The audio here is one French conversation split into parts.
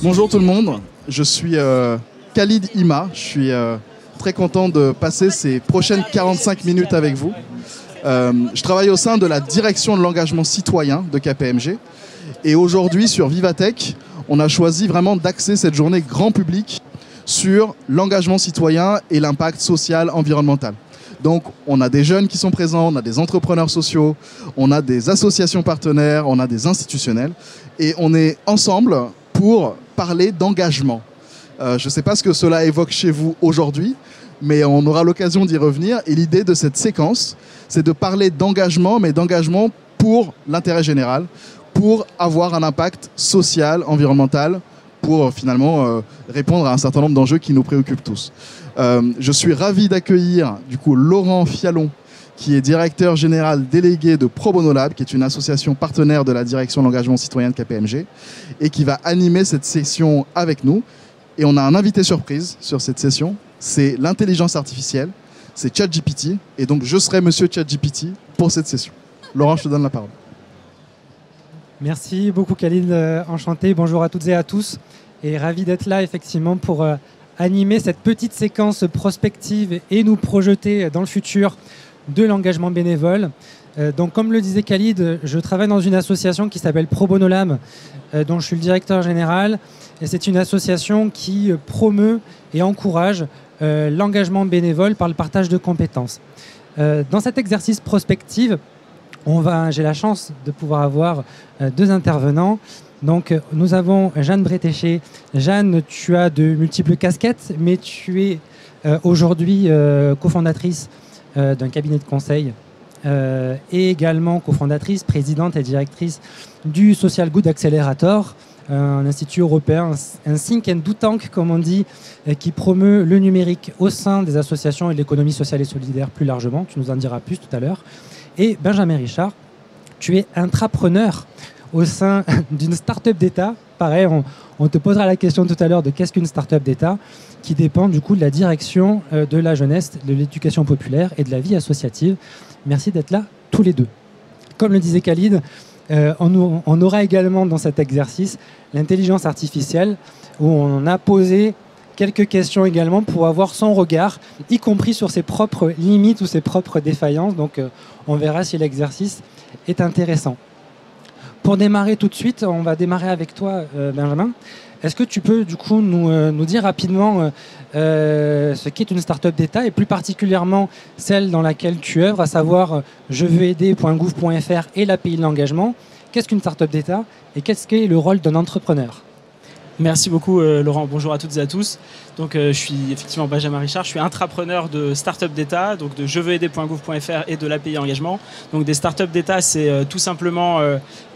Bonjour tout le monde, je suis Khalid Ima, je suis très content de passer ces prochaines 45 minutes avec vous. Je travaille au sein de la direction de l'engagement citoyen de KPMG et aujourd'hui sur Vivatech, on a choisi vraiment d'axer cette journée grand public sur l'engagement citoyen et l'impact social, environnemental. Donc on a des jeunes qui sont présents, on a des entrepreneurs sociaux, on a des associations partenaires, on a des institutionnels et on est ensemble pour parler d'engagement. Je ne sais pas ce que cela évoque chez vous aujourd'hui, mais on aura l'occasion d'y revenir. Et l'idée de cette séquence, c'est de parler d'engagement, mais d'engagement pour l'intérêt général, pour avoir un impact social, environnemental, pour finalement répondre à un certain nombre d'enjeux qui nous préoccupent tous. Je suis ravi d'accueillir du coup Laurent Fialon, qui est directeur général délégué de Pro Bono Lab, qui est une association partenaire de la direction de l'engagement citoyen de KPMG, et qui va animer cette session avec nous. Et on a un invité surprise sur cette session, c'est l'intelligence artificielle, c'est ChatGPT, et donc je serai monsieur ChatGPT pour cette session. Laurent, je te donne la parole. Merci beaucoup Khalid, enchanté, bonjour à toutes et à tous, et ravi d'être là effectivement pour animer cette petite séquence prospective et nous projeter dans le futur de l'engagement bénévole. Donc, comme le disait Khalid, je travaille dans une association qui s'appelle Pro Bono Lab, dont je suis le directeur général. Et c'est une association qui promeut et encourage l'engagement bénévole par le partage de compétences. Dans cet exercice prospectif, j'ai la chance de pouvoir avoir deux intervenants. Donc, nous avons Jeanne Bretéché. Jeanne, tu as de multiples casquettes, mais tu es aujourd'hui cofondatrice d'un cabinet de conseil et également cofondatrice, présidente et directrice du Social Good Accelerator, un institut européen, un think and do tank comme on dit, qui promeut le numérique au sein des associations et de l'économie sociale et solidaire plus largement. Tu nous en diras plus tout à l'heure. Et Benjamin Richard, tu es intrapreneur au sein d'une start-up d'État. Pareil, on te posera la question tout à l'heure de qu'est-ce qu'une start-up d'État, qui dépend du coup de la direction de la jeunesse, de l'éducation populaire et de la vie associative. Merci d'être là tous les deux. Comme le disait Khalid, on aura également dans cet exercice l'intelligence artificielle, où on a posé quelques questions également pour avoir son regard, y compris sur ses propres limites ou ses propres défaillances. Donc on verra si l'exercice est intéressant. Pour démarrer tout de suite, on va démarrer avec toi, Benjamin. Est-ce que tu peux du coup nous dire rapidement ce qu'est une start-up d'État et plus particulièrement celle dans laquelle tu œuvres, à savoir jeveuxaider.gouv.fr et l'API de l'engagement. Qu'est-ce qu'une start-up d'État et qu'est-ce qu'est le rôle d'un entrepreneur ? Merci beaucoup Laurent, bonjour à toutes et à tous. Donc je suis effectivement Benjamin Richard, je suis intrapreneur de start-up d'État, donc de jeveuxaider.gouv.fr et de l'API engagement. Donc des start-up d'État, c'est tout simplement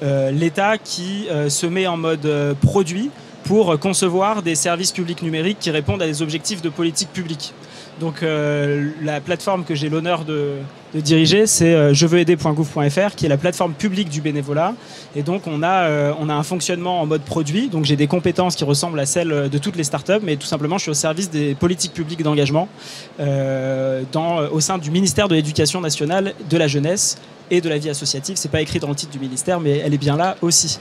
l'État qui se met en mode produit pour concevoir des services publics numériques qui répondent à des objectifs de politique publique. Donc la plateforme que j'ai l'honneur de diriger, c'est jeveuxaider.gouv.fr, qui est la plateforme publique du bénévolat. Et donc on a un fonctionnement en mode produit. Donc j'ai des compétences qui ressemblent à celles de toutes les startups, mais tout simplement je suis au service des politiques publiques d'engagement au sein du ministère de l'Éducation nationale, de la jeunesse et de la vie associative. C'est pas écrit dans le titre du ministère, mais elle est bien là aussi.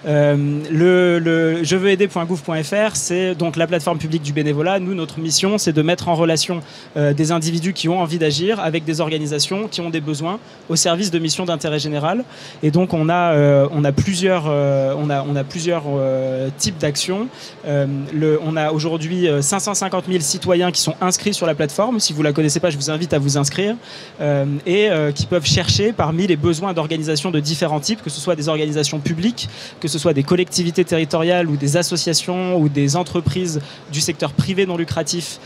Le jeveuxaider.gouv.fr, c'est donc la plateforme publique du bénévolat. Nous, notre mission, c'est de mettre en relation des individus qui ont envie d'agir avec des organisations qui ont des besoins au service de missions d'intérêt général. Et donc, on a plusieurs types d'actions. On a aujourd'hui 550 000 citoyens qui sont inscrits sur la plateforme. Si vous la connaissez pas, je vous invite à vous inscrire et qui peuvent chercher parmi les besoins d'organisations de différents types, que ce soit des organisations publiques, que ce soit des collectivités territoriales ou des associations ou des entreprises du secteur privé non lucratif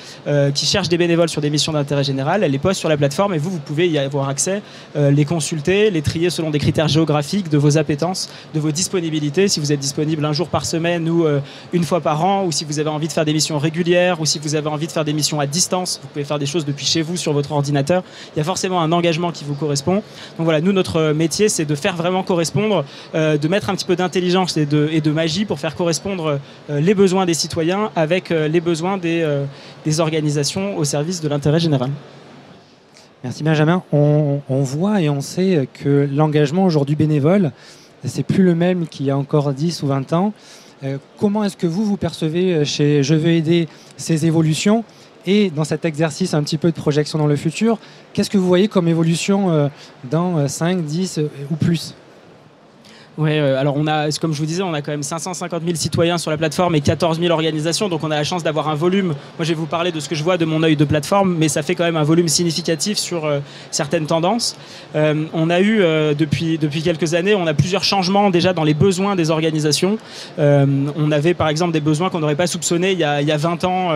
qui cherchent des bénévoles sur des missions d'intérêt général. Elles les postent sur la plateforme et vous pouvez y avoir accès, les consulter, les trier selon des critères géographiques, de vos appétences, de vos disponibilités, si vous êtes disponible un jour par semaine ou une fois par an, ou si vous avez envie de faire des missions régulières, ou si vous avez envie de faire des missions à distance, vous pouvez faire des choses depuis chez vous sur votre ordinateur. Il y a forcément un engagement qui vous correspond. Donc voilà, nous, notre métier, c'est de faire vraiment correspondre, de mettre un petit peu d'intelligence et de magie pour faire correspondre les besoins des citoyens avec les besoins des organisations au service de l'intérêt général. Merci Benjamin. On voit et on sait que l'engagement aujourd'hui bénévole, c'est plus le même qu'il y a encore 10 ou 20 ans. Comment est-ce que vous percevez chez Je veux aider ces évolutions? Et dans cet exercice un petit peu de projection dans le futur, qu'est-ce que vous voyez comme évolution dans 5, 10 ou plus? Ouais, alors comme je vous disais, on a quand même 550 000 citoyens sur la plateforme et 14 000 organisations, donc on a la chance d'avoir un volume. Moi, je vais vous parler de ce que je vois de mon œil de plateforme, mais ça fait quand même un volume significatif sur certaines tendances. On a eu depuis quelques années, on a plusieurs changements déjà dans les besoins des organisations. On avait par exemple des besoins qu'on n'aurait pas soupçonnés il y a 20 ans,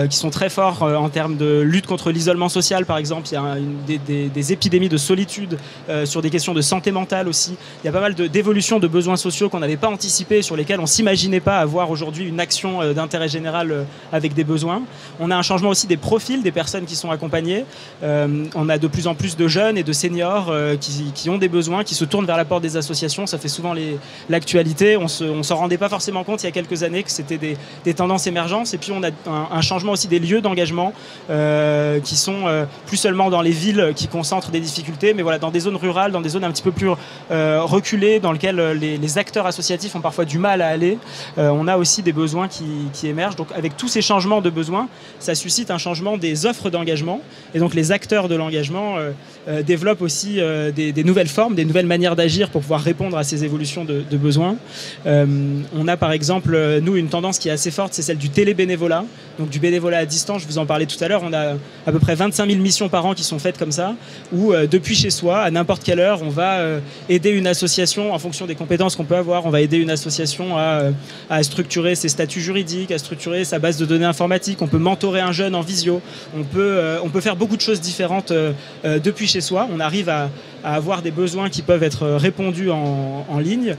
qui sont très forts en termes de lutte contre l'isolement social, par exemple. Il y a des épidémies de solitude, sur des questions de santé mentale aussi. Il y a pas mal d'évolution de besoins sociaux qu'on n'avait pas anticipés, sur lesquels on ne s'imaginait pas avoir aujourd'hui une action d'intérêt général avec des besoins. On a un changement aussi des profils des personnes qui sont accompagnées. On a de plus en plus de jeunes et de seniors qui ont des besoins, qui se tournent vers la porte des associations. Ça fait souvent l'actualité. On s'en rendait pas forcément compte il y a quelques années que c'était des tendances émergentes. Et puis on a un changement aussi des lieux d'engagement qui sont plus seulement dans les villes qui concentrent des difficultés, mais voilà, dans des zones rurales, dans des zones un petit peu plus reculées, dans lesquels les acteurs associatifs ont parfois du mal à aller. On a aussi des besoins qui émergent. Donc avec tous ces changements de besoins, ça suscite un changement des offres d'engagement. Et donc les acteurs de l'engagement développent aussi des nouvelles formes, des nouvelles manières d'agir pour pouvoir répondre à ces évolutions de besoins. On a par exemple, nous, une tendance qui est assez forte, c'est celle du télébénévolat. Donc du bénévolat à distance, je vous en parlais tout à l'heure. On a à peu près 25 000 missions par an qui sont faites comme ça, où depuis chez soi, à n'importe quelle heure, on va aider une association en fonction des compétences qu'on peut avoir. On va aider une association à structurer ses statuts juridiques, à structurer sa base de données informatique. On peut mentorer un jeune en visio. On peut faire beaucoup de choses différentes depuis chez soi. On arrive à avoir des besoins qui peuvent être répondus en ligne.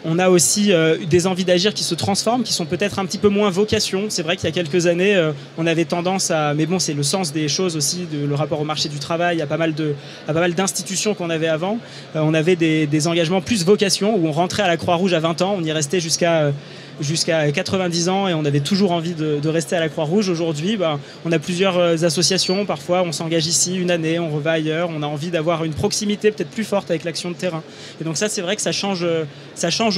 On a aussi des envies d'agir qui se transforment, qui sont peut-être un petit peu moins vocation. C'est vrai qu'il y a quelques années, on avait tendance à... Mais bon, c'est le sens des choses aussi, le rapport au marché du travail, à pas mal d'institutions qu'on avait avant. On avait des engagements plus vocation, où on rentrait à la Croix-Rouge à 20 ans, on y restait jusqu'à 90 ans et on avait toujours envie de rester à la Croix-Rouge. Aujourd'hui, on a plusieurs associations. Parfois, on s'engage ici une année, on reva ailleurs. On a envie d'avoir une proximité peut-être plus forte avec l'action de terrain. Et donc ça, c'est vrai que ça change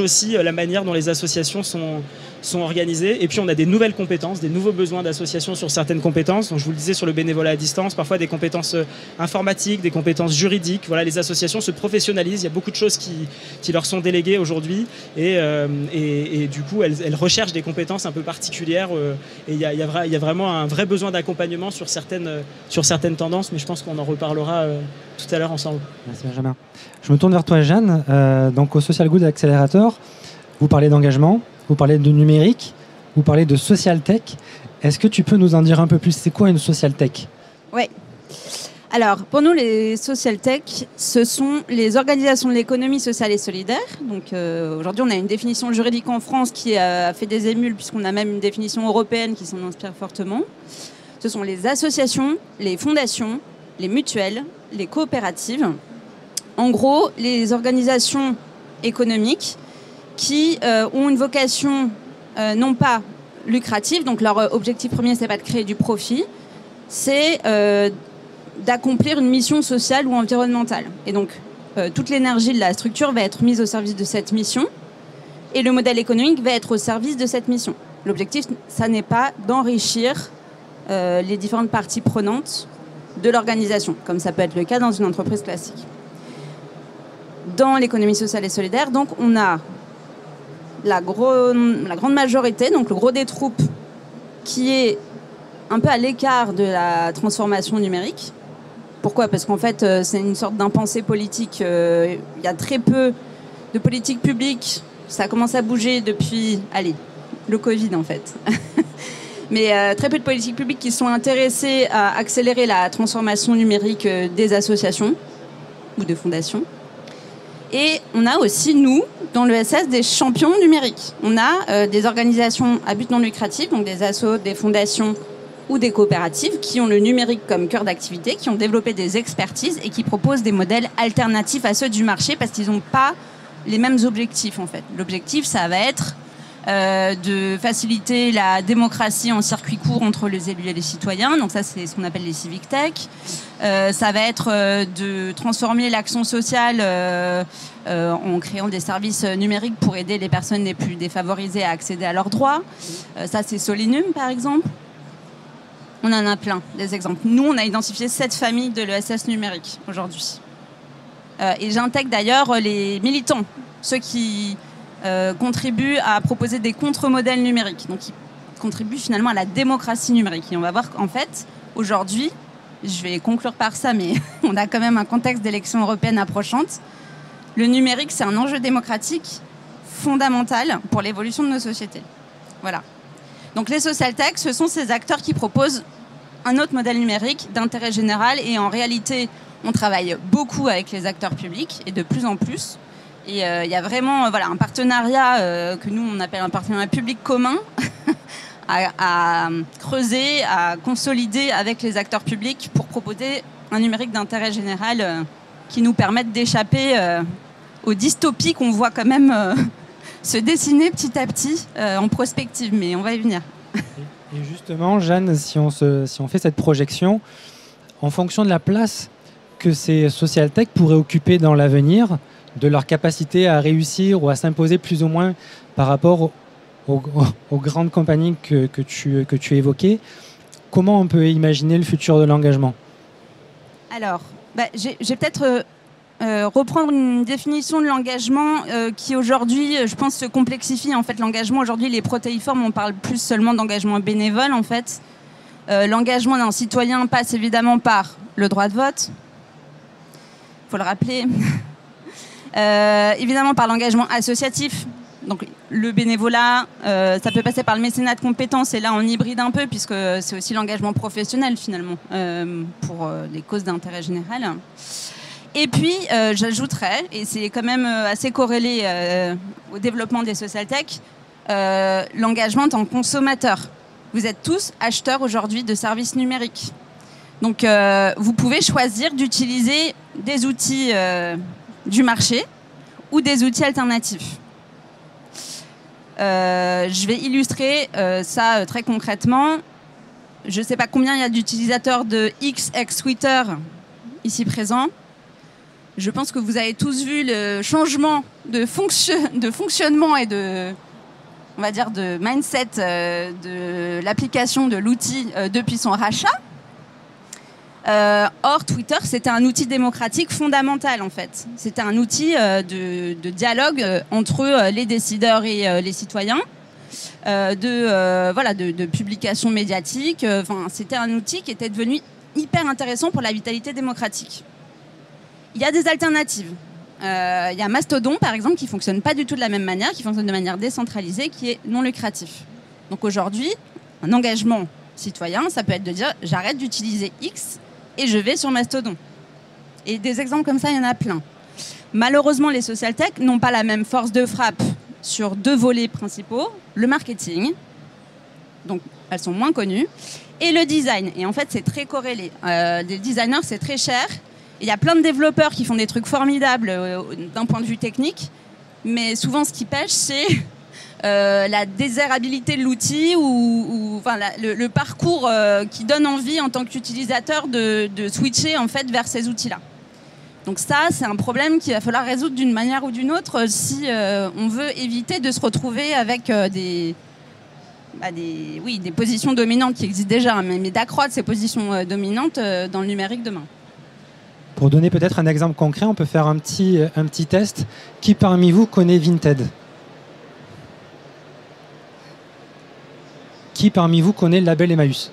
aussi la manière dont les associations sont organisées. Et puis, on a des nouvelles compétences, des nouveaux besoins d'associations sur certaines compétences. Donc, je vous le disais, sur le bénévolat à distance, parfois des compétences informatiques, des compétences juridiques. Voilà, les associations se professionnalisent. Il y a beaucoup de choses qui leur sont déléguées aujourd'hui. Et du coup, elles recherchent des compétences un peu particulières et il y a vraiment un vrai besoin d'accompagnement sur certaines tendances, mais je pense qu'on en reparlera tout à l'heure ensemble. Merci Benjamin. Je me tourne vers toi Jeanne. Donc au Social Good Accelerator, vous parlez d'engagement, vous parlez de numérique, vous parlez de social tech. Est-ce que tu peux nous en dire un peu plus? C'est quoi une social tech? Oui. Alors, pour nous, les social tech, ce sont les organisations de l'économie sociale et solidaire. Donc, aujourd'hui, on a une définition juridique en France qui a fait des émules, puisqu'on a même une définition européenne qui s'en inspire fortement. Ce sont les associations, les fondations, les mutuelles, les coopératives. En gros, les organisations économiques qui ont une vocation non pas lucrative, donc leur objectif premier, c'est pas de créer du profit, c'est d'accomplir une mission sociale ou environnementale. Et donc, toute l'énergie de la structure va être mise au service de cette mission et le modèle économique va être au service de cette mission. L'objectif, ça n'est pas d'enrichir les différentes parties prenantes de l'organisation, comme ça peut être le cas dans une entreprise classique. Dans l'économie sociale et solidaire, donc, on a la grande majorité, donc le gros des troupes, qui est un peu à l'écart de la transformation numérique. Pourquoi? Parce qu'en fait, c'est une sorte d'impensé politique. Il y a très peu de politiques publiques. Ça commence à bouger depuis, le Covid en fait. Mais très peu de politiques publiques qui sont intéressées à accélérer la transformation numérique des associations ou des fondations. Et on a aussi, nous, dans l'ESS, des champions numériques. On a des organisations à but non lucratif, donc des assos, des fondations ou des coopératives qui ont le numérique comme cœur d'activité, qui ont développé des expertises et qui proposent des modèles alternatifs à ceux du marché parce qu'ils n'ont pas les mêmes objectifs en fait. L'objectif, ça va être de faciliter la démocratie en circuit court entre les élus et les citoyens. Donc ça, c'est ce qu'on appelle les civic tech. Ça va être de transformer l'action sociale en créant des services numériques pour aider les personnes les plus défavorisées à accéder à leurs droits. Ça, c'est Solinum, par exemple. On en a plein, des exemples. Nous, on a identifié 7 familles de l'ESS numérique aujourd'hui. Et j'intègre d'ailleurs les militants, ceux qui contribuent à proposer des contre-modèles numériques, donc qui contribuent finalement à la démocratie numérique. Et on va voir qu'en fait, aujourd'hui, je vais conclure par ça, mais on a quand même un contexte d'élection européenne approchante. Le numérique, c'est un enjeu démocratique fondamental pour l'évolution de nos sociétés. Voilà. Donc les social tech, ce sont ces acteurs qui proposent un autre modèle numérique d'intérêt général. Et en réalité, on travaille beaucoup avec les acteurs publics et de plus en plus. Et il y a vraiment un partenariat que nous, on appelle un partenariat public commun à creuser, à consolider avec les acteurs publics pour proposer un numérique d'intérêt général qui nous permette d'échapper aux dystopies qu'on voit quand même se dessiner petit à petit en prospective, mais on va y venir. Et justement, Jeanne, si on fait cette projection, en fonction de la place que ces social tech pourraient occuper dans l'avenir, de leur capacité à réussir ou à s'imposer plus ou moins par rapport aux grandes compagnies que tu évoquais, comment on peut imaginer le futur de l'engagement? Alors, j'ai peut-être reprendre une définition de l'engagement qui aujourd'hui, je pense, se complexifie. En fait, l'engagement aujourd'hui, les protéiformes, on parle plus seulement d'engagement bénévole. En fait, l'engagement d'un citoyen passe évidemment par le droit de vote. Il faut le rappeler. Évidemment par l'engagement associatif. Donc le bénévolat, ça peut passer par le mécénat de compétences, et là on hybride un peu puisque c'est aussi l'engagement professionnel finalement pour des causes d'intérêt général. Et puis j'ajouterais, et c'est quand même assez corrélé au développement des social tech, l'engagement en tant que consommateur. Vous êtes tous acheteurs aujourd'hui de services numériques. Donc vous pouvez choisir d'utiliser des outils du marché ou des outils alternatifs. Je vais illustrer ça très concrètement. Je ne sais pas combien il y a d'utilisateurs de X ex-Twitter ici présents. Je pense que vous avez tous vu le changement de fonctionnement et de, on va dire, de mindset de l'application de l'outil depuis son rachat. Or, Twitter, c'était un outil démocratique fondamental, en fait. C'était un outil de dialogue entre les décideurs et les citoyens, de publication médiatique. C'était un outil qui était devenu hyper intéressant pour la vitalité démocratique. Il y a des alternatives. Il y a Mastodon, par exemple, qui ne fonctionne pas du tout de la même manière, qui fonctionne de manière décentralisée, qui est non lucratif. Donc aujourd'hui, un engagement citoyen, ça peut être de dire « j'arrête d'utiliser X » et je vais sur Mastodon. Et des exemples comme ça, il y en a plein. Malheureusement, les social tech n'ont pas la même force de frappe sur 2 volets principaux, le marketing, donc elles sont moins connues, et le design. Et en fait, c'est très corrélé. Les designers, c'est très cher. Il y a plein de développeurs qui font des trucs formidables d'un point de vue technique, mais souvent, ce qui pêche, c'est la désirabilité de l'outil ou le parcours qui donne envie en tant qu'utilisateur de switcher en fait vers ces outils-là. Donc ça, c'est un problème qu'il va falloir résoudre d'une manière ou d'une autre si on veut éviter de se retrouver avec des positions dominantes qui existent déjà, mais d'accroître ces positions dominantes dans le numérique demain. Pour donner peut-être un exemple concret, on peut faire un petit test. Qui parmi vous connaît Vinted ? Qui parmi vous connaît le label Emmaüs ?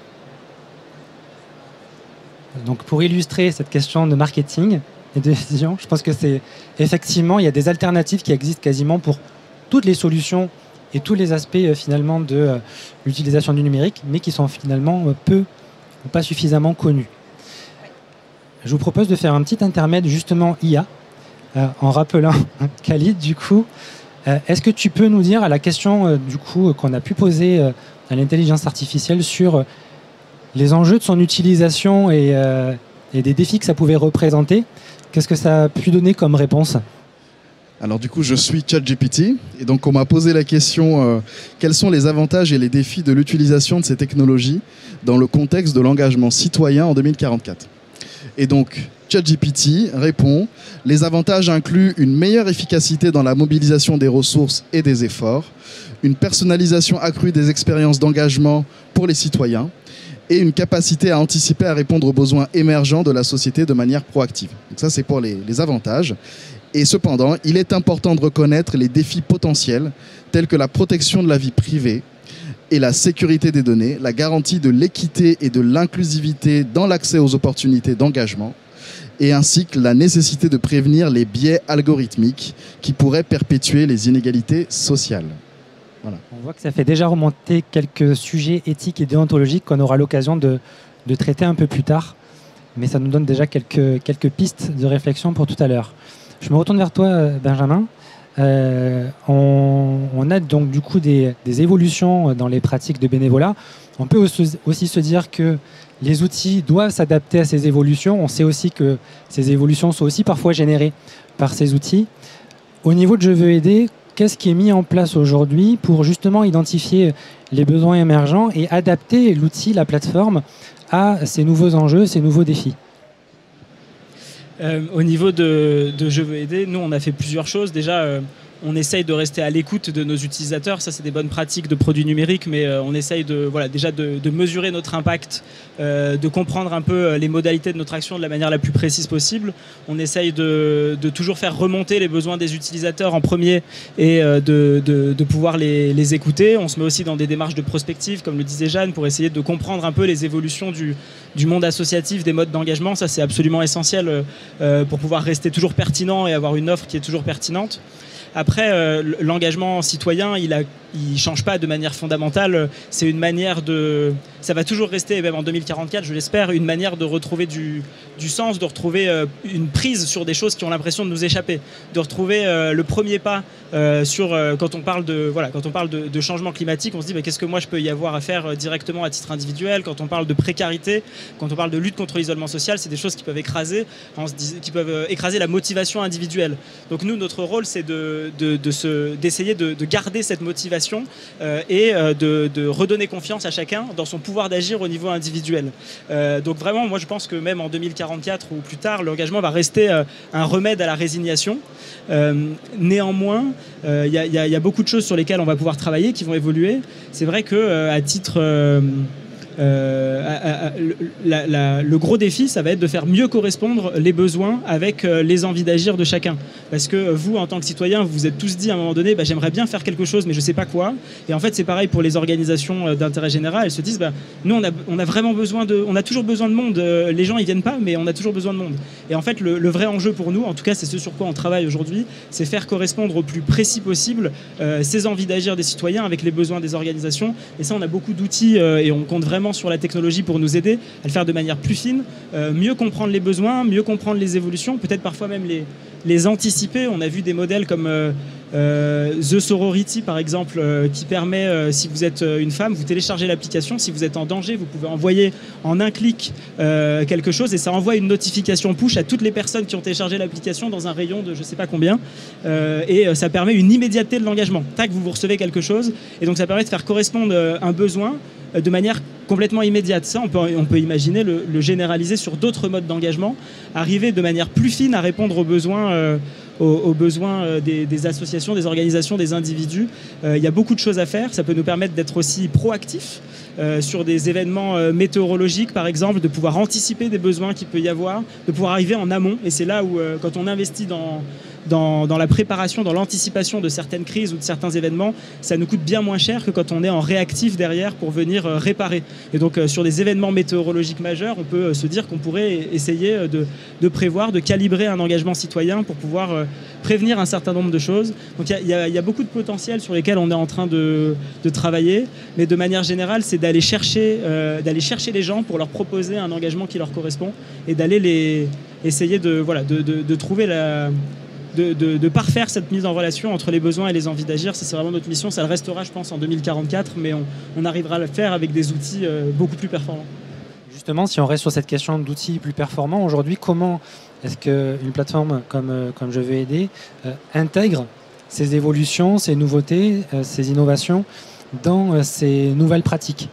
Donc pour illustrer cette question de marketing et de décision, je pense que c'est effectivement, il y a des alternatives qui existent quasiment pour toutes les solutions et tous les aspects finalement de l'utilisation du numérique, mais qui sont finalement peu ou pas suffisamment connus. Je vous propose de faire un petit intermède justement IA, en rappelant Khalid, du coup, est-ce que tu peux nous dire à la question du coup qu'on a pu poser à l'intelligence artificielle sur les enjeux de son utilisation et des défis que ça pouvait représenter, qu'est-ce que ça a pu donner comme réponse ? Alors du coup, je suis ChatGPT et donc on m'a posé la question quels sont les avantages et les défis de l'utilisation de ces technologies dans le contexte de l'engagement citoyen en 2044. Et donc ChatGPT répond les avantages incluent une meilleure efficacité dans la mobilisation des ressources et des efforts, une personnalisation accrue des expériences d'engagement pour les citoyens et une capacité à anticiper, à répondre aux besoins émergents de la société de manière proactive. Donc ça, c'est pour les avantages. Et cependant, il est important de reconnaître les défis potentiels tels que la protection de la vie privée et la sécurité des données, la garantie de l'équité et de l'inclusivité dans l'accès aux opportunités d'engagement, et ainsi que la nécessité de prévenir les biais algorithmiques qui pourraient perpétuer les inégalités sociales. Voilà. On voit que ça fait déjà remonter quelques sujets éthiques et déontologiques qu'on aura l'occasion de traiter un peu plus tard, mais ça nous donne déjà quelques pistes de réflexion pour tout à l'heure. Je me retourne vers toi, Benjamin. On a donc du coup des évolutions dans les pratiques de bénévolat. On peut aussi se dire que les outils doivent s'adapter à ces évolutions. On sait aussi que ces évolutions sont aussi parfois générées par ces outils. Au niveau de Je veux aider, qu'est-ce qui est mis en place aujourd'hui pour justement identifier les besoins émergents et adapter l'outil, la plateforme, à ces nouveaux enjeux, ces nouveaux défis ? Au niveau de Je veux aider, nous on a fait plusieurs choses. Déjà, on essaye de rester à l'écoute de nos utilisateurs. Ça, c'est des bonnes pratiques de produits numériques, mais on essaye déjà de mesurer notre impact, de comprendre un peu les modalités de notre action de la manière la plus précise possible. On essaye de toujours faire remonter les besoins des utilisateurs en premier et de pouvoir les écouter. On se met aussi dans des démarches de prospective, comme le disait Jeanne, pour essayer de comprendre un peu les évolutions du monde associatif, des modes d'engagement. Ça, c'est absolument essentiel pour pouvoir rester toujours pertinent et avoir une offre qui est toujours pertinente. Après, l'engagement citoyen, il change pas de manière fondamentale. C'est une manière ça va toujours rester, même en 2044, je l'espère, une manière de retrouver du sens, de retrouver une prise sur des choses qui ont l'impression de nous échapper, de retrouver le premier pas quand on parle de changement climatique. On se dit qu'est-ce que moi je peux y avoir à faire directement à titre individuel. Quand on parle de précarité, quand on parle de lutte contre l'isolement social, c'est des choses qui peuvent écraser la motivation individuelle. Donc nous, notre rôle, c'est d'essayer de garder cette motivation et de redonner confiance à chacun dans son pouvoir d'agir au niveau individuel. Donc vraiment, moi je pense que même en 2044 ou plus tard, l'engagement va rester un remède à la résignation. Néanmoins, il y a beaucoup de choses sur lesquelles on va pouvoir travailler, qui vont évoluer. C'est vrai que à titre le gros défi, ça va être de faire mieux correspondre les besoins avec les envies d'agir de chacun. Parce que vous, en tant que citoyen, vous vous êtes tous dit à un moment donné, j'aimerais bien faire quelque chose, mais je ne sais pas quoi. Et en fait, c'est pareil pour les organisations d'intérêt général. Elles se disent, nous, on a vraiment besoin on a toujours besoin de monde. Les gens, ils viennent pas, mais on a toujours besoin de monde. Et en fait, le vrai enjeu pour nous, en tout cas, c'est ce sur quoi on travaille aujourd'hui, c'est faire correspondre au plus précis possible ces envies d'agir des citoyens avec les besoins des organisations. Et ça, on a beaucoup d'outils et on compte vraiment sur la technologie pour nous aider à le faire de manière plus fine, mieux comprendre les besoins, mieux comprendre les évolutions, peut-être parfois même les anticiper. On a vu des modèles comme The Sorority par exemple, qui permet, si vous êtes une femme, vous téléchargez l'application, si vous êtes en danger, vous pouvez envoyer en un clic quelque chose et ça envoie une notification push à toutes les personnes qui ont téléchargé l'application dans un rayon de je sais pas combien et ça permet une immédiateté de l'engagement. Tac, vous recevez quelque chose et donc ça permet de faire correspondre un besoin de manière complètement immédiate. Ça, on peut imaginer le généraliser sur d'autres modes d'engagement, arriver de manière plus fine à répondre aux besoins des associations, des organisations, des individus. Il y a beaucoup de choses à faire. Ça peut nous permettre d'être aussi proactifs sur des événements météorologiques, par exemple, de pouvoir anticiper des besoins qu'il peut y avoir, de pouvoir arriver en amont. Et c'est là où, quand on investit dans la préparation, dans l'anticipation de certaines crises ou de certains événements, ça nous coûte bien moins cher que quand on est en réactif derrière pour venir réparer. Et donc sur des événements météorologiques majeurs, on peut se dire qu'on pourrait essayer de prévoir, de calibrer un engagement citoyen pour pouvoir prévenir un certain nombre de choses. Donc il y a beaucoup de potentiel sur lesquels on est en train de travailler, mais de manière générale, c'est d'aller chercher les gens pour leur proposer un engagement qui leur correspond et d'aller essayer de trouver de parfaire cette mise en relation entre les besoins et les envies d'agir. Ça, c'est vraiment notre mission. Ça le restera, je pense, en 2044, mais on arrivera à le faire avec des outils beaucoup plus performants. justement, si on reste sur cette question d'outils plus performants, aujourd'hui, comment est-ce qu'une plateforme comme Je veux aider intègre ces évolutions, ces nouveautés, ces innovations dans ces nouvelles pratiques?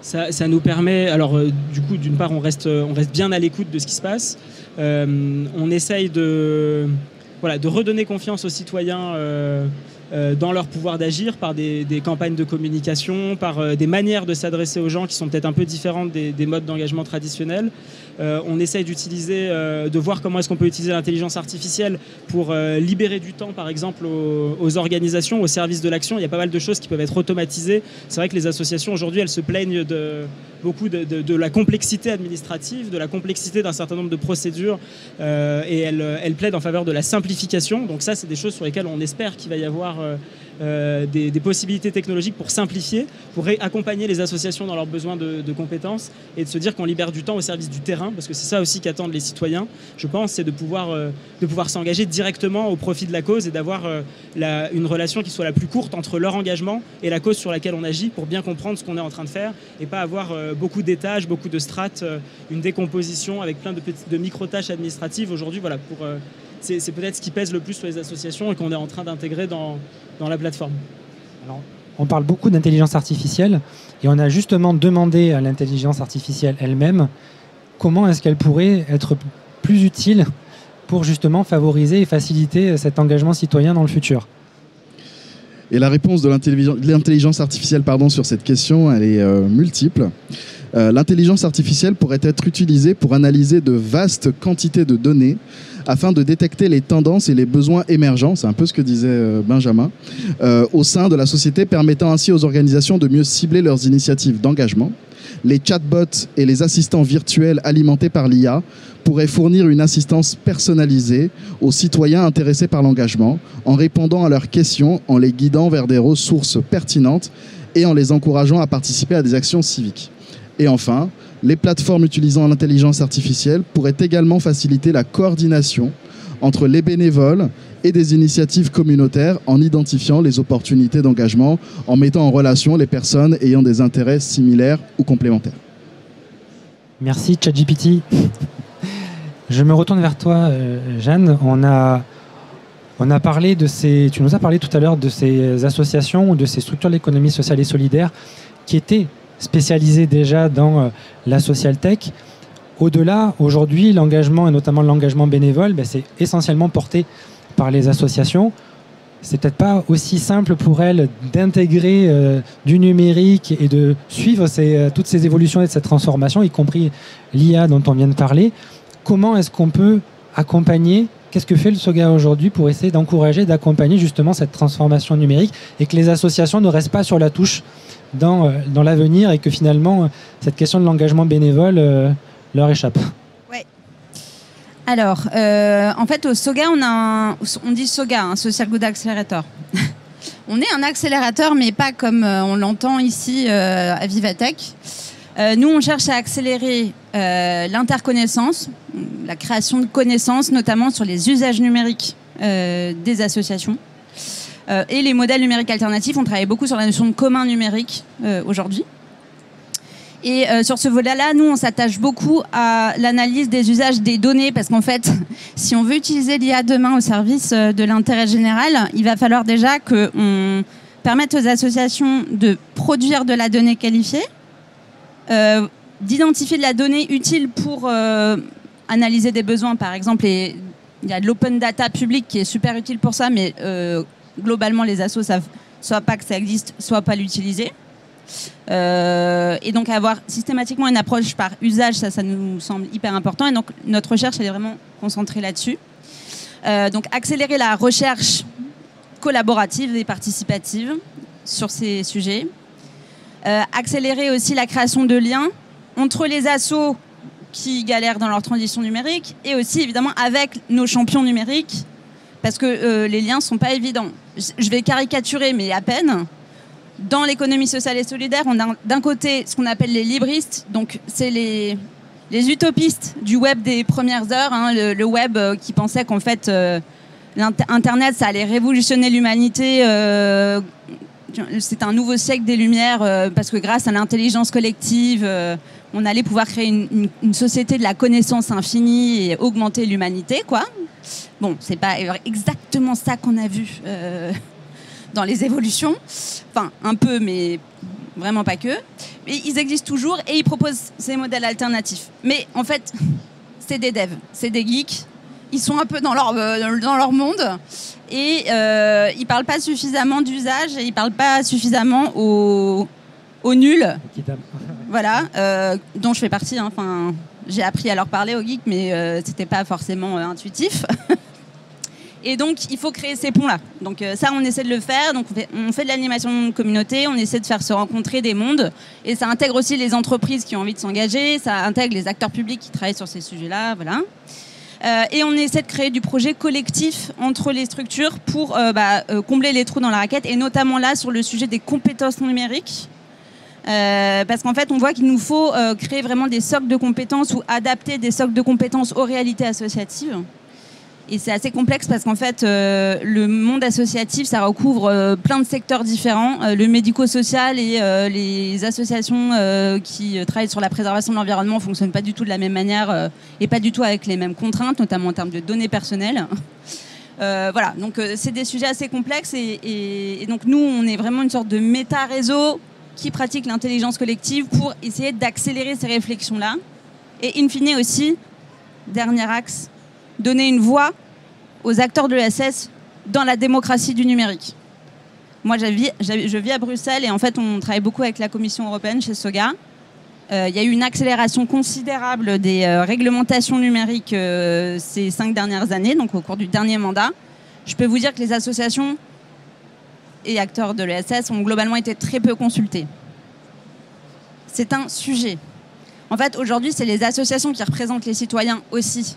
Ça nous permet, alors du coup, d'une part, on reste bien à l'écoute de ce qui se passe. On essaye de redonner confiance aux citoyens dans leur pouvoir d'agir par des campagnes de communication, par des manières de s'adresser aux gens qui sont peut-être un peu différentes des modes d'engagement traditionnels. On essaye de voir comment est-ce qu'on peut utiliser l'intelligence artificielle pour libérer du temps, par exemple, aux organisations, aux services de l'action. Il y a pas mal de choses qui peuvent être automatisées. C'est vrai que les associations, aujourd'hui, elles se plaignent beaucoup de la complexité administrative, de la complexité d'un certain nombre de procédures, et elles plaident en faveur de la simplification. Donc ça, c'est des choses sur lesquelles on espère qu'il va y avoir des possibilités technologiques pour simplifier, pour accompagner les associations dans leurs besoins de compétences et de se dire qu'on libère du temps au service du terrain, parce que c'est ça aussi qu'attendent les citoyens, je pense, c'est de pouvoir s'engager directement au profit de la cause et d'avoir une relation qui soit la plus courte entre leur engagement et la cause sur laquelle on agit, pour bien comprendre ce qu'on est en train de faire et pas avoir beaucoup d'étages, beaucoup de strates, une décomposition avec plein de micro-tâches administratives. Aujourd'hui, voilà, c'est peut-être ce qui pèse le plus sur les associations et qu'on est en train d'intégrer dans la plateforme. Alors, on parle beaucoup d'intelligence artificielle et on a justement demandé à l'intelligence artificielle elle-même comment est-ce qu'elle pourrait être plus utile pour justement favoriser et faciliter cet engagement citoyen dans le futur. Et la réponse de l'intelligence artificielle sur cette question, elle est multiple. L'intelligence artificielle pourrait être utilisée pour analyser de vastes quantités de données afin de détecter les tendances et les besoins émergents, c'est un peu ce que disait Benjamin, au sein de la société, permettant ainsi aux organisations de mieux cibler leurs initiatives d'engagement. Les chatbots et les assistants virtuels alimentés par l'IA pourraient fournir une assistance personnalisée aux citoyens intéressés par l'engagement, en répondant à leurs questions, en les guidant vers des ressources pertinentes et en les encourageant à participer à des actions civiques. Et enfin, les plateformes utilisant l'intelligence artificielle pourraient également faciliter la coordination entre les bénévoles et des initiatives communautaires en identifiant les opportunités d'engagement, en mettant en relation les personnes ayant des intérêts similaires ou complémentaires. Merci ChatGPT. Je me retourne vers toi, Jeanne. On a parlé tu nous as parlé tout à l'heure de ces associations ou de ces structures de l'économie sociale et solidaire qui étaient spécialisées déjà dans la social tech. Au-delà, aujourd'hui, l'engagement, et notamment l'engagement bénévole, c'est essentiellement porté par les associations. C'est peut-être pas aussi simple pour elles d'intégrer du numérique et de suivre toutes ces évolutions et cette transformation, y compris l'IA dont on vient de parler. Comment est-ce qu'on peut accompagner, qu'est-ce que fait le SOGA aujourd'hui pour essayer d'encourager, d'accompagner justement cette transformation numérique et que les associations ne restent pas sur la touche dans l'avenir et que finalement cette question de l'engagement bénévole leur échappe? Oui. Alors, en fait, au SOGA, on dit SOGA, Social Good Accelerator. On est un accélérateur, mais pas comme on l'entend ici à Vivatech. Nous, on cherche à accélérer l'interconnaissance, la création de connaissances, notamment sur les usages numériques des associations. Et les modèles numériques alternatifs, on travaille beaucoup sur la notion de commun numérique aujourd'hui. Et sur ce volet-là, nous, on s'attache beaucoup à l'analyse des usages des données, parce qu'en fait, si on veut utiliser l'IA demain au service de l'intérêt général, il va falloir déjà qu'on permette aux associations de produire de la donnée qualifiée, d'identifier de la donnée utile pour analyser des besoins. Par exemple, il y a de l'open data public qui est super utile pour ça, mais globalement, les assos savent soit pas que ça existe, soit pas l'utiliser. Et donc avoir systématiquement une approche par usage, ça nous semble hyper important. Et donc notre recherche, elle est vraiment concentrée là-dessus. Donc accélérer la recherche collaborative et participative sur ces sujets. Accélérer aussi la création de liens entre les assos qui galèrent dans leur transition numérique et aussi évidemment avec nos champions numériques, parce que les liens ne sont pas évidents. Je vais caricaturer, mais à peine. Dans l'économie sociale et solidaire, on a d'un côté ce qu'on appelle les libristes, donc c'est les utopistes du web des premières heures, hein, le web qui pensait qu'en fait Internet ça allait révolutionner l'humanité c'était un nouveau siècle des Lumières parce que grâce à l'intelligence collective, on allait pouvoir créer une société de la connaissance infinie et augmenter l'humanité, quoi. Bon, c'est pas exactement ça qu'on a vu dans les évolutions. Enfin, un peu, mais vraiment pas que. Mais ils existent toujours et ils proposent ces modèles alternatifs. Mais en fait, c'est des devs, c'est des geeks. Ils sont un peu dans leur monde et ils parlent pas suffisamment d'usage et ils parlent pas suffisamment aux nuls. Voilà, dont je fais partie. Hein. Enfin, j'ai appris à leur parler aux geeks, mais c'était pas forcément intuitif. Et donc, il faut créer ces ponts-là. Donc ça, on essaie de le faire. Donc on fait de l'animation de communauté, on essaie de faire se rencontrer des mondes. Et ça intègre aussi les entreprises qui ont envie de s'engager, ça intègre les acteurs publics qui travaillent sur ces sujets-là, voilà. Et on essaie de créer du projet collectif entre les structures pour combler les trous dans la raquette, et notamment là, sur le sujet des compétences numériques. Parce qu'en fait, on voit qu'il nous faut créer vraiment des socles de compétences ou adapter des socles de compétences aux réalités associatives. Et c'est assez complexe parce qu'en fait, le monde associatif, ça recouvre plein de secteurs différents. Le médico-social et les associations qui travaillent sur la préservation de l'environnement ne fonctionnent pas du tout de la même manière et pas du tout avec les mêmes contraintes, notamment en termes de données personnelles. Voilà, donc c'est des sujets assez complexes et donc nous, on est vraiment une sorte de méta-réseau qui pratique l'intelligence collective pour essayer d'accélérer ces réflexions-là. Et in fine aussi, dernier axe, donner une voix aux acteurs de l'ESS dans la démocratie du numérique. Moi, je vis à Bruxelles et en fait, on travaille beaucoup avec la Commission européenne chez SOGA. Il y a eu une accélération considérable des réglementations numériques ces 5 dernières années, donc au cours du dernier mandat. Je peux vous dire que les associations et acteurs de l'ESS ont globalement été très peu consultés. C'est un sujet. En fait, aujourd'hui, c'est les associations qui représentent les citoyens aussi.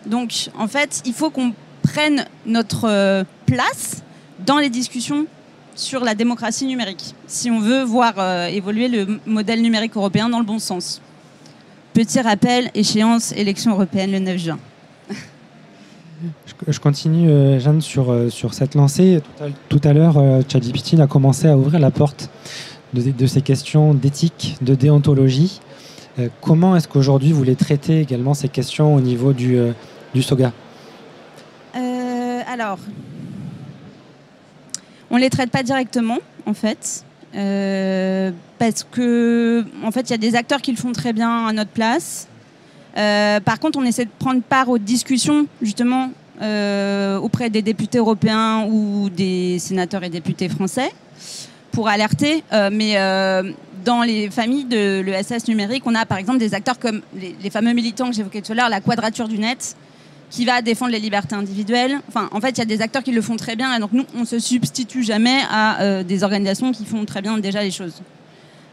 Donc, en fait, il faut qu'on prenne notre place dans les discussions sur la démocratie numérique, si on veut voir évoluer le modèle numérique européen dans le bon sens. Petit rappel, échéance, élection européenne le 9 juin. Je continue, Jeanne, sur cette lancée. Tout à l'heure, ChatGPT a commencé à ouvrir la porte de ces questions d'éthique, de déontologie. Comment est-ce qu'aujourd'hui vous les traitez également, ces questions, au niveau du SOGA ? Alors, on ne les traite pas directement, en fait, parce que, en fait, il y a des acteurs qui le font très bien à notre place. Par contre, on essaie de prendre part aux discussions, justement, auprès des députés européens ou des sénateurs et députés français, pour alerter. Mais dans les familles de l'ESS numérique, on a par exemple des acteurs comme les fameux militants que j'évoquais tout à l'heure, la Quadrature du Net, qui va défendre les libertés individuelles. Enfin, en fait, il y a des acteurs qui le font très bien, et donc nous, on ne se substitue jamais à des organisations qui font très bien déjà les choses.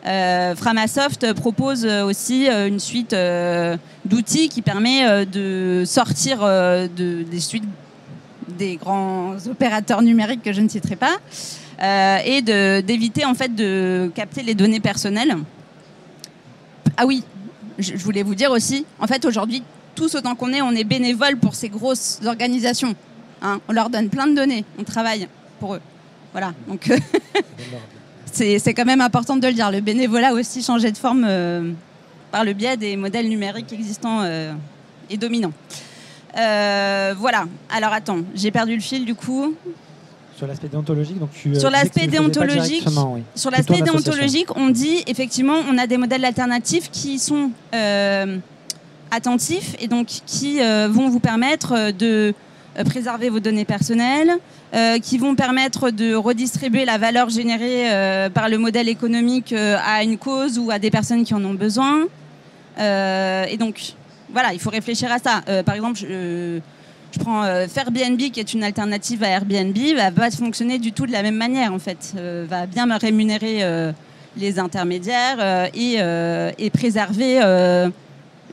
Framasoft propose aussi une suite d'outils qui permet de sortir des suites des grands opérateurs numériques que je ne citerai pas et d'éviter en fait de capter les données personnelles. Ah oui, je voulais vous dire aussi, en fait aujourd'hui, tous autant qu'on est, on est bénévoles pour ces grosses organisations. Hein, on leur donne plein de données, on travaille pour eux. Voilà, donc c'est quand même important de le dire. Le bénévolat a aussi changé de forme par le biais des modèles numériques existants et dominants. Voilà, alors attends, j'ai perdu le fil du coup. Sur l'aspect déontologique, donc sur l'aspect déontologique, oui. Sur l'aspect déontologique, on dit effectivement, on a des modèles alternatifs qui sont attentifs et donc qui vont vous permettre de préserver vos données personnelles, qui vont permettre de redistribuer la valeur générée par le modèle économique à une cause ou à des personnes qui en ont besoin. Et donc, voilà, il faut réfléchir à ça. Par exemple, je prends Fairbnb, qui est une alternative à Airbnb, va pas fonctionner du tout de la même manière, en fait. Va bien rémunérer les intermédiaires et préserver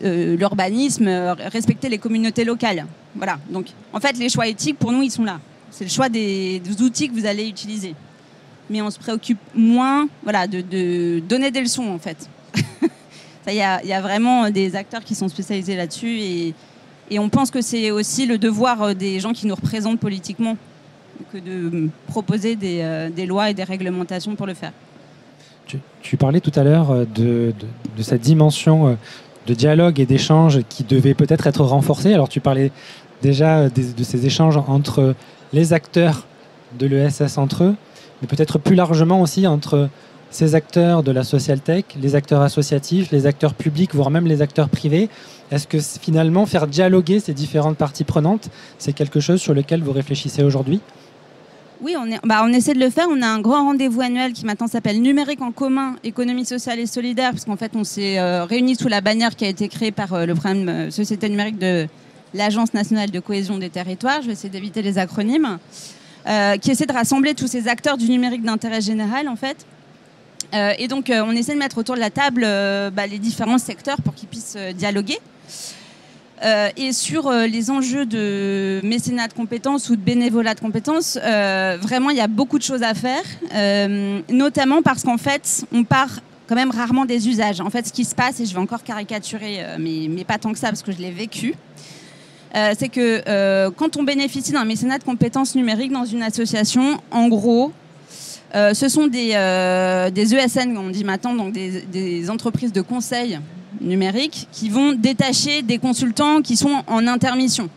l'urbanisme, respecter les communautés locales. Voilà. Donc, en fait, les choix éthiques, pour nous, ils sont là. C'est le choix des outils que vous allez utiliser. Mais on se préoccupe moins, voilà, de donner des leçons, en fait. Il y a vraiment des acteurs qui sont spécialisés là-dessus et on pense que c'est aussi le devoir des gens qui nous représentent politiquement que de proposer des lois et des réglementations pour le faire. Tu parlais tout à l'heure de cette dimension de dialogue et d'échange qui devait peut-être être renforcée. Alors tu parlais déjà de ces échanges entre les acteurs de l'ESS entre eux, mais peut-être plus largement aussi entre ces acteurs de la social tech, les acteurs associatifs, les acteurs publics, voire même les acteurs privés. Est-ce que finalement faire dialoguer ces différentes parties prenantes, c'est quelque chose sur lequel vous réfléchissez aujourd'hui ? Oui, on essaie de le faire. On a un grand rendez-vous annuel qui maintenant s'appelle Numérique en commun, économie sociale et solidaire, parce qu'en fait, on s'est réunis sous la bannière qui a été créée par le programme Société numérique de l'Agence nationale de cohésion des territoires. Je vais essayer d'éviter les acronymes, qui essaie de rassembler tous ces acteurs du numérique d'intérêt général, en fait. Et donc, on essaie de mettre autour de la table les différents secteurs pour qu'ils puissent dialoguer. Et sur les enjeux de mécénat de compétences ou de bénévolat de compétences, vraiment, il y a beaucoup de choses à faire, notamment parce qu'en fait, on part quand même rarement des usages. En fait, ce qui se passe, et je vais encore caricaturer, mais pas tant que ça, parce que je l'ai vécu, c'est que quand on bénéficie d'un mécénat de compétences numériques dans une association, en gros, ce sont des ESN, on dit maintenant, donc des entreprises de conseil numérique qui vont détacher des consultants qui sont en intermission.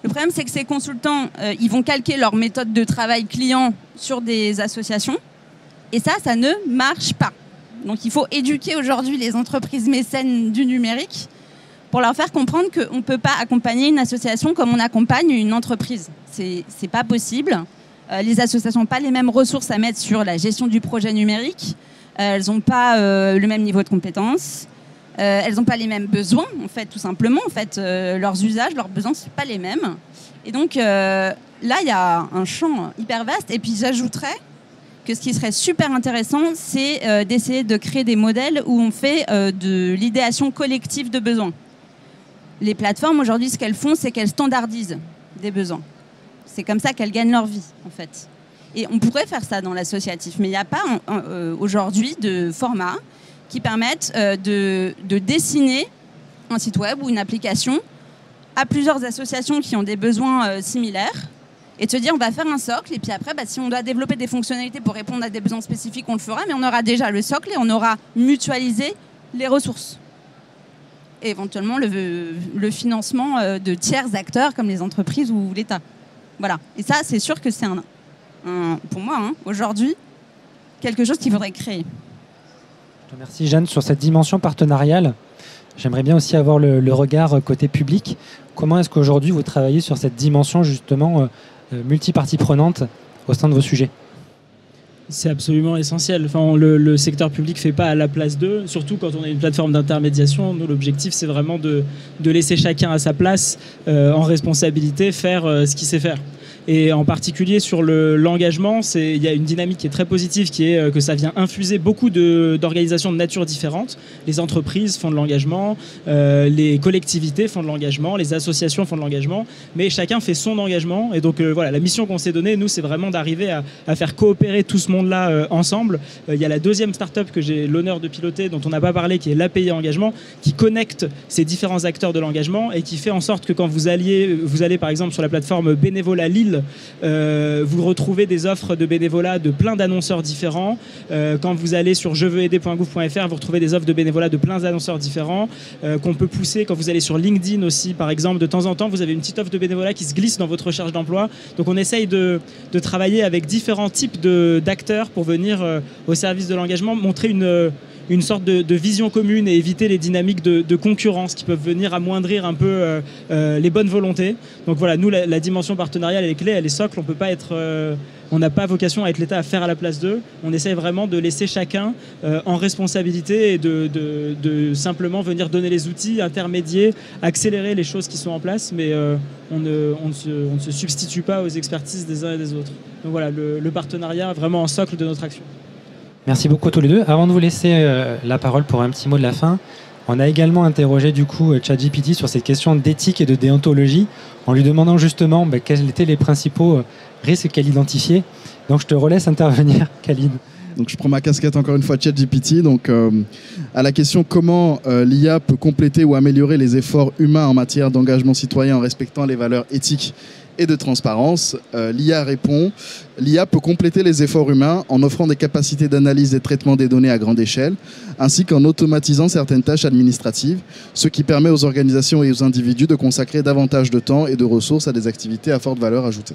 Le problème, c'est que ces consultants, ils vont calquer leur méthode de travail client sur des associations et ça ne marche pas. Donc il faut éduquer aujourd'hui les entreprises mécènes du numérique pour leur faire comprendre qu'on ne peut pas accompagner une association comme on accompagne une entreprise. C'est pas possible. Les associations n'ont pas les mêmes ressources à mettre sur la gestion du projet numérique. Elles n'ont pas le même niveau de compétences. Elles n'ont pas les mêmes besoins, en fait, tout simplement. En fait, leurs usages, leurs besoins ne sont pas les mêmes. Et donc, là, il y a un champ hyper vaste. Et puis, j'ajouterais que ce qui serait super intéressant, c'est d'essayer de créer des modèles où on fait de l'idéation collective de besoins. Les plateformes, aujourd'hui, ce qu'elles font, c'est qu'elles standardisent des besoins. C'est comme ça qu'elles gagnent leur vie, en fait. Et on pourrait faire ça dans l'associatif, mais il n'y a pas aujourd'hui de format qui permettent de dessiner un site web ou une application à plusieurs associations qui ont des besoins similaires et de se dire on va faire un socle et puis après si on doit développer des fonctionnalités pour répondre à des besoins spécifiques, on le fera, mais on aura déjà le socle et on aura mutualisé les ressources. Et éventuellement le financement de tiers acteurs comme les entreprises ou l'État. Voilà. Et ça, c'est sûr que c'est pour moi, aujourd'hui, quelque chose qu'il faudrait créer. Merci Jeanne. Sur cette dimension partenariale, j'aimerais bien aussi avoir le regard côté public. Comment est-ce qu'aujourd'hui vous travaillez sur cette dimension justement multipartie prenante au sein de vos sujets ? C'est absolument essentiel. Enfin, le secteur public ne fait pas à la place d'eux, surtout quand on est une plateforme d'intermédiation. Nous, l'objectif, c'est vraiment de laisser chacun à sa place, en responsabilité, faire ce qu'il sait faire. Et en particulier sur l'engagement, il y a une dynamique qui est très positive, qui est que ça vient infuser beaucoup d'organisations de nature différentes. Les entreprises font de l'engagement, les collectivités font de l'engagement, les associations font de l'engagement, mais chacun fait son engagement. Et donc voilà, la mission qu'on s'est donnée, nous, c'est vraiment d'arriver à faire coopérer tout ce monde-là ensemble. Il y a la deuxième start-up que j'ai l'honneur de piloter, dont on n'a pas parlé, qui est l'API Engagement, qui connecte ces différents acteurs de l'engagement et qui fait en sorte que quand vous allez par exemple sur la plateforme Bénévolat Lille, vous retrouvez des offres de bénévolat de plein d'annonceurs différents. Quand vous allez sur jeveuxaider.gouv.fr, vous retrouvez des offres de bénévolat de plein d'annonceurs différents qu'on peut pousser. Quand vous allez sur LinkedIn aussi, par exemple, de temps en temps, vous avez une petite offre de bénévolat qui se glisse dans votre recherche d'emploi. Donc on essaye de travailler avec différents types d'acteurs pour venir au service de l'engagement, montrer une sorte de vision commune et éviter les dynamiques de concurrence qui peuvent venir amoindrir un peu les bonnes volontés. Donc voilà, nous, la dimension partenariale, elle est clé, elle est socle. On peut pas on n'a pas vocation à être l'État à faire à la place d'eux. On essaye vraiment de laisser chacun en responsabilité et de simplement venir donner les outils, intermédier, accélérer les choses qui sont en place, mais on ne se substitue pas aux expertises des uns et des autres. Donc voilà, le partenariat est vraiment un socle de notre action. Merci beaucoup tous les deux. Avant de vous laisser la parole pour un petit mot de la fin, on a également interrogé du coup ChatGPT sur cette question d'éthique et de déontologie en lui demandant justement quels étaient les principaux risques qu'elle identifiait. Donc je te relaisse intervenir, Khalid. Donc je prends ma casquette encore une fois ChatGPT. Donc à la question comment l'IA peut compléter ou améliorer les efforts humains en matière d'engagement citoyen en respectant les valeurs éthiques et de transparence. L'IA répond. L'IA peut compléter les efforts humains en offrant des capacités d'analyse et de traitement des données à grande échelle, ainsi qu'en automatisant certaines tâches administratives, ce qui permet aux organisations et aux individus de consacrer davantage de temps et de ressources à des activités à forte valeur ajoutée.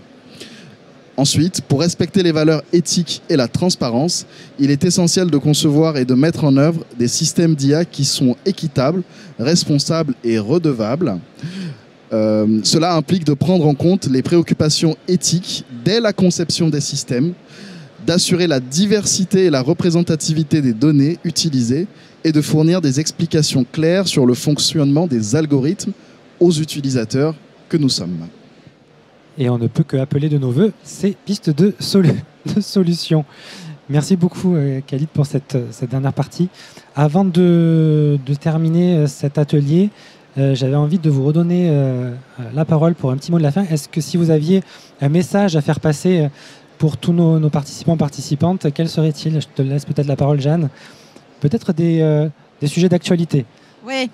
Ensuite, pour respecter les valeurs éthiques et la transparence, il est essentiel de concevoir et de mettre en œuvre des systèmes d'IA qui sont équitables, responsables et redevables. Cela implique de prendre en compte les préoccupations éthiques dès la conception des systèmes, d'assurer la diversité et la représentativité des données utilisées et de fournir des explications claires sur le fonctionnement des algorithmes aux utilisateurs que nous sommes. Et on ne peut que appeler de nos voeux ces pistes de solutions. Merci beaucoup, Khalid, pour cette dernière partie. Avant de terminer cet atelier, j'avais envie de vous redonner la parole pour un petit mot de la fin. Est-ce que si vous aviez un message à faire passer pour tous nos participants, participantes, quel serait-il? Je te laisse peut-être la parole, Jeanne. Peut-être des sujets d'actualité. Oui.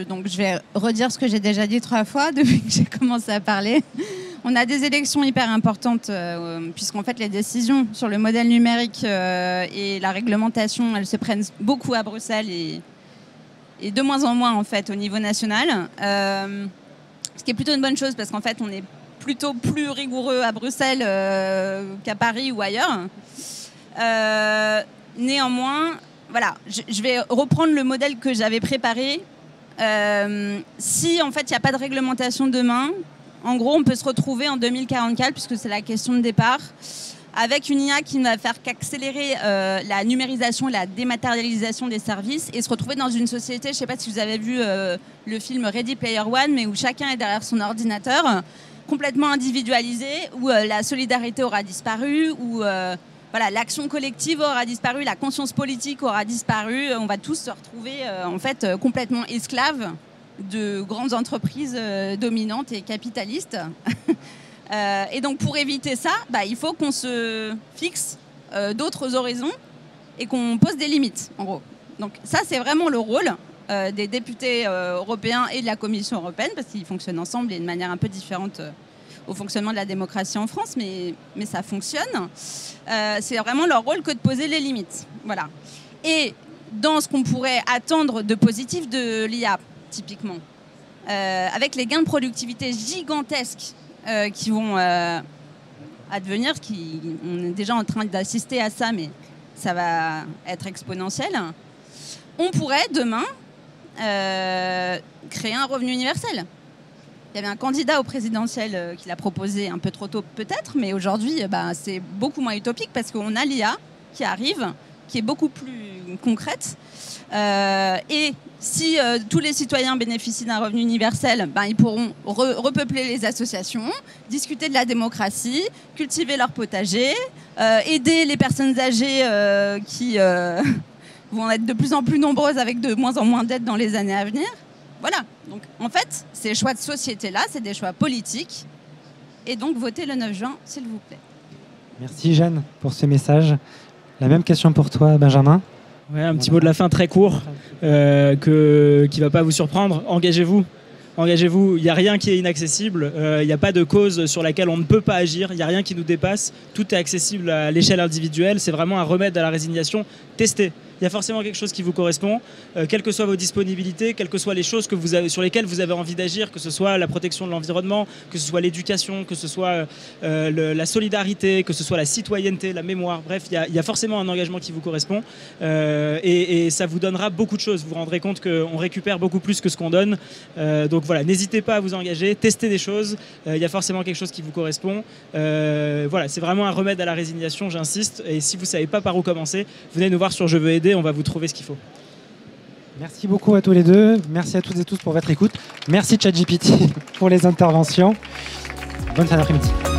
Donc je vais redire ce que j'ai déjà dit 3 fois depuis que j'ai commencé à parler. On a des élections hyper importantes puisqu'en fait les décisions sur le modèle numérique et la réglementation, elles se prennent beaucoup à Bruxelles et de moins en moins en fait au niveau national. Ce qui est plutôt une bonne chose parce qu'en fait on est plutôt plus rigoureux à Bruxelles qu'à Paris ou ailleurs. Néanmoins, voilà, je vais reprendre le modèle que j'avais préparé. Si en fait il n'y a pas de réglementation demain, en gros on peut se retrouver en 2044 puisque c'est la question de départ avec une IA qui ne va faire qu'accélérer la numérisation et la dématérialisation des services et se retrouver dans une société, je ne sais pas si vous avez vu le film Ready Player One, mais où chacun est derrière son ordinateur, complètement individualisé, où la solidarité aura disparu, où voilà, l'action collective aura disparu, la conscience politique aura disparu. On va tous se retrouver en fait complètement esclaves de grandes entreprises dominantes et capitalistes. Et donc pour éviter ça, il faut qu'on se fixe d'autres horizons et qu'on pose des limites, en gros. Donc ça, c'est vraiment le rôle des députés européens et de la Commission européenne, parce qu'ils fonctionnent ensemble et de manière un peu différente au fonctionnement de la démocratie en France, mais ça fonctionne. C'est vraiment leur rôle que de poser les limites. Voilà. Et dans ce qu'on pourrait attendre de positif de l'IA, typiquement, avec les gains de productivité gigantesques qui vont advenir, on est déjà en train d'assister à ça, mais ça va être exponentiel, on pourrait demain créer un revenu universel. Il y avait un candidat au présidentiel qui l'a proposé un peu trop tôt peut-être, mais aujourd'hui c'est beaucoup moins utopique parce qu'on a l'IA qui arrive, qui est beaucoup plus concrète. Et si tous les citoyens bénéficient d'un revenu universel, ils pourront repeupler les associations, discuter de la démocratie, cultiver leur potager, aider les personnes âgées qui vont être de plus en plus nombreuses avec de moins en moins d'aides dans les années à venir. Voilà, donc en fait, ces choix de société-là, c'est des choix politiques. Et donc, votez le 9 juin, s'il vous plaît. Merci Jeanne pour ce message. La même question pour toi, Benjamin. Ouais, un petit mot de la fin très court, qui ne va pas vous surprendre. Engagez-vous. Engagez-vous, il n'y a rien qui est inaccessible, il n'y a pas de cause sur laquelle on ne peut pas agir, il n'y a rien qui nous dépasse, tout est accessible à l'échelle individuelle, c'est vraiment un remède à la résignation. Testez. Il y a forcément quelque chose qui vous correspond, quelles que soient vos disponibilités, quelles que soient les choses que sur lesquelles vous avez envie d'agir, que ce soit la protection de l'environnement, que ce soit l'éducation, que ce soit la solidarité, que ce soit la citoyenneté, la mémoire. Bref, il y a forcément un engagement qui vous correspond et ça vous donnera beaucoup de choses. Vous vous rendrez compte qu'on récupère beaucoup plus que ce qu'on donne. Donc voilà, n'hésitez pas à vous engager, testez des choses. Il y a forcément quelque chose qui vous correspond. Voilà, c'est vraiment un remède à la résignation, j'insiste. Et si vous ne savez pas par où commencer, venez nous voir sur Je veux aider. On va vous trouver ce qu'il faut. Merci beaucoup à tous les deux. Merci à toutes et tous pour votre écoute. Merci ChatGPT pour les interventions. Bonne fin d'après-midi.